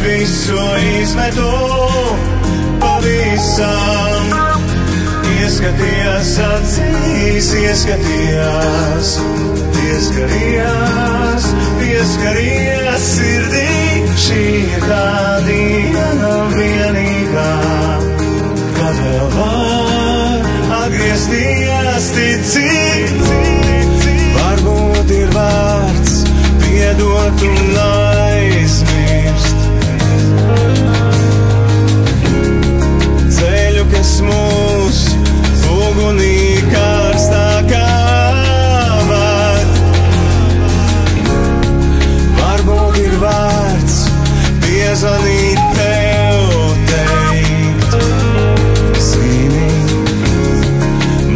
visu izmetu pavisam. Ieskaties acīs, ieskaties, pieskaries, pieskaries sirdī. Šī ir tā diena vienīgā, kad vēl var atgriezties ticīt. Varbūt ir vārds piedot un aizmirst ceļu, kas mūs ugunī karstā kāvāt. Varbūt ir vārds piezvanīt tev, teikt, zini,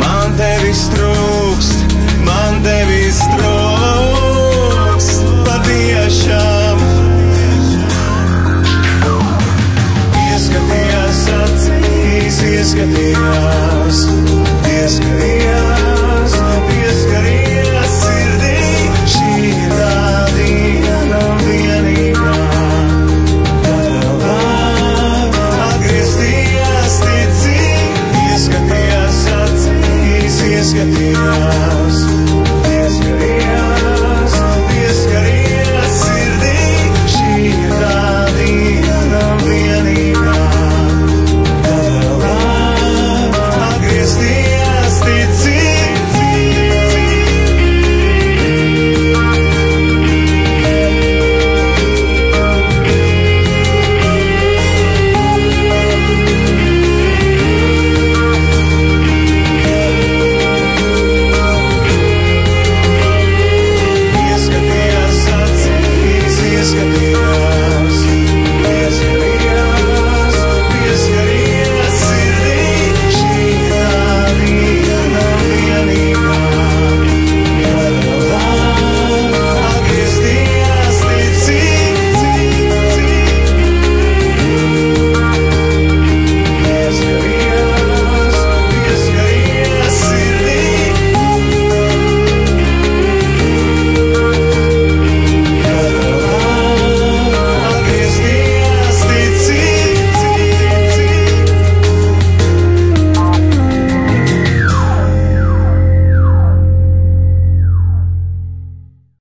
man tevis trūkst, man tevis trūkst patiešām. Ieskaties acīs, ieskaties, pieskaries, pieskaries sirdī. Šī ir tā diena vienīgā, kad vēl var atgriezties ticīt. Ieskaties acīs, ieskaties.